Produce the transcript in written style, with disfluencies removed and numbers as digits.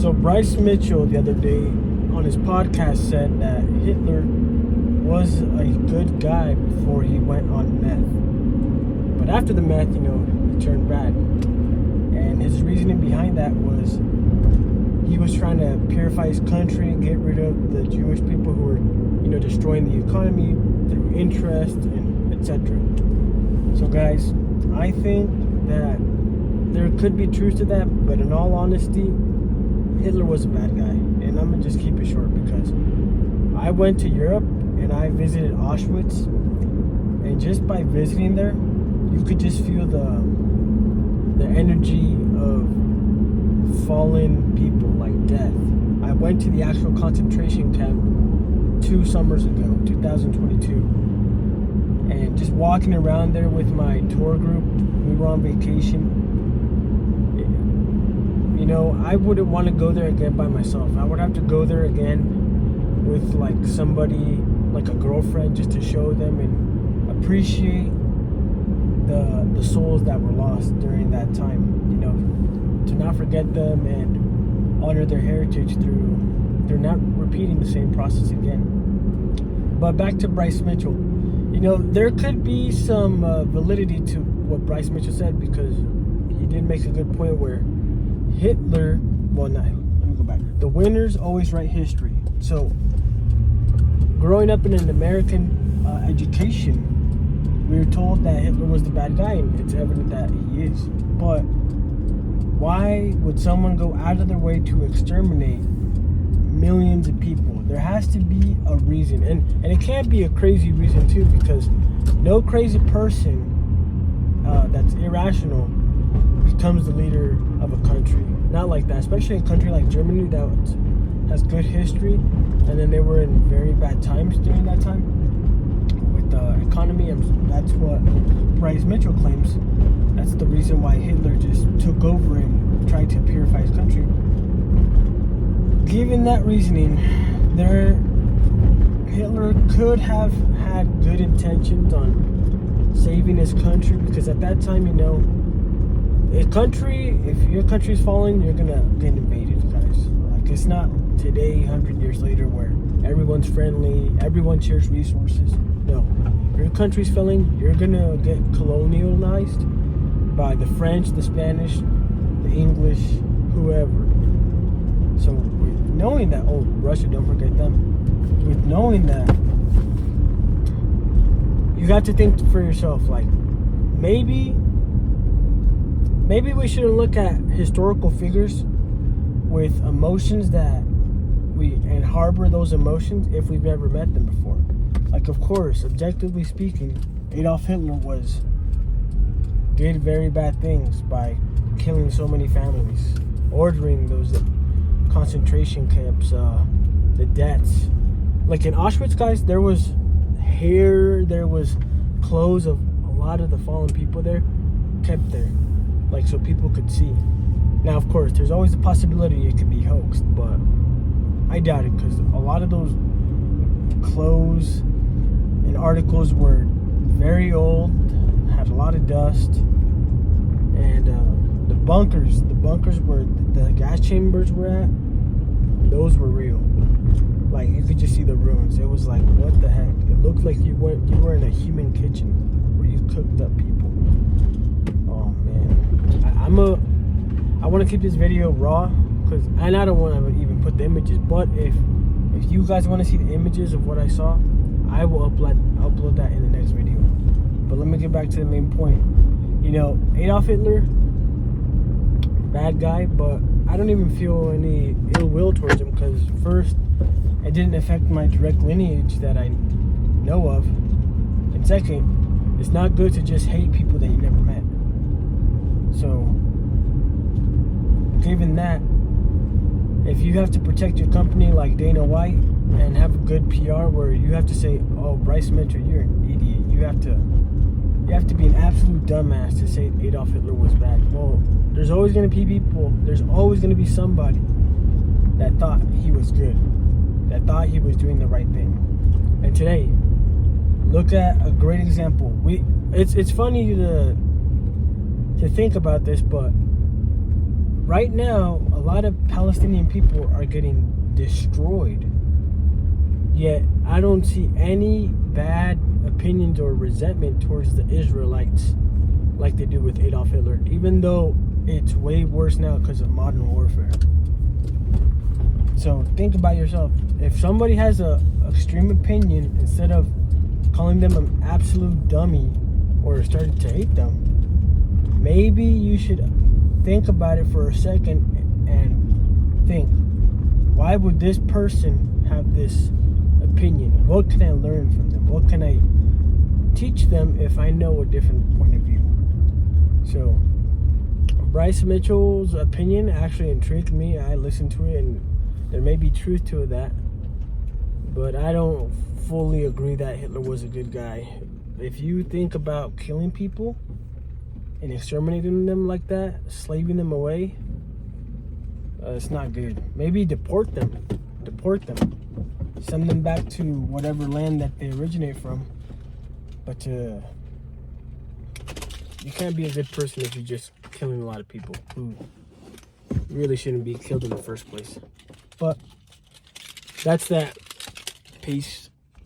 So Bryce Mitchell the other day on his podcast said that Hitler was a good guy before he went on meth. But after the meth, he turned bad. And his reasoning behind that was he was trying to purify his country and get rid of the Jewish people who were, destroying the economy through interest and etc. So guys, I think that there could be truth to that, but in all honesty, Hitler was a bad guy. And I'm gonna just keep it short because I went to Europe and I visited Auschwitz, and just by visiting there, you could just feel the energy of fallen people, like death. I went to the actual concentration camp 2 summers ago, 2022, and just walking around there with my tour group, we were on vacation. I wouldn't want to go there again by myself. I would have to go there again with like somebody, like a girlfriend, just to show them and appreciate the souls that were lost during that time. To not forget them and honor their heritage through not repeating the same process again. But back to Bryce Mitchell. There could be some validity to what Bryce Mitchell said, because he did make a good point where Hitler, let me go back. The winners always write history. So, growing up in an American education, we were told that Hitler was the bad guy, and it's evident that he is. But why would someone go out of their way to exterminate millions of people? There has to be a reason, and it can't be a crazy reason too, because no crazy person that's irrational becomes the leader of a country. Not like that, especially a country like Germany that has good history, and then they were in very bad times during that time with the economy, and that's what Bryce Mitchell claims. That's the reason why Hitler just took over and tried to purify his country. Given that reasoning, Hitler could have had good intentions on saving his country, because at that time, if your country's falling, you're gonna get invaded, guys. Like, it's not today, 100 years later, where everyone's friendly, everyone shares resources. No, if your country's failing, you're gonna get colonialized by the French, the Spanish, the English, whoever. So with knowing that, Russia, don't forget them. With knowing that, you got to think for yourself, like, maybe we shouldn't look at historical figures with emotions and harbor those emotions if we've never met them before. Like, of course, objectively speaking, Adolf Hitler did very bad things by killing so many families, ordering those concentration camps, the deaths. Like in Auschwitz, guys, there was hair, there was clothes of a lot of the fallen people there kept there, like so people could see. Now, of course, there's always a possibility it could be hoaxed, but I doubt it, because a lot of those clothes and articles were very old, had a lot of dust, and the bunkers where the gas chambers were at, those were real. Like, you could just see the ruins. It was like, what the heck? It looked like you were in a human kitchen where you cooked up people. Oh man, I want to keep this video raw, and I don't want to even put the images. But if you guys want to see the images of what I saw, I will upload that in the next video. But let me get back to the main point. Adolf Hitler, bad guy, but I don't even feel any ill will towards him, because first, it didn't affect my direct lineage that I know of, and second, it's not good to just hate people that you never met. So, given that, if you have to protect your company like Dana White and have a good PR where you have to say, oh, Bryce Mitchell, you're an idiot, you have to be an absolute dumbass to say Adolf Hitler was bad. Well, there's always going to be people, there's always going to be somebody that thought he was good, that thought he was doing the right thing. And today, look at a great example. It's funny to think about this, but right now, a lot of Palestinian people are getting destroyed. Yet I don't see any bad opinions or resentment towards the Israelites like they do with Adolf Hitler, even though it's way worse now because of modern warfare. So think about yourself. If somebody has a extreme opinion, instead of calling them an absolute dummy or starting to hate them, maybe you should think about it for a second and think, why would this person have this opinion? What can I learn from them? What can I teach them if I know a different point of view? So Bryce Mitchell's opinion actually intrigued me. I listened to it, and there may be truth to that, but I don't fully agree that Hitler was a good guy. If you think about killing people and exterminating them like that, slaving them away, it's not good. Maybe deport them, send them back to whatever land that they originate from. But you can't be a good person if you're just killing a lot of people who really shouldn't be killed in the first place. But that's that. Peace.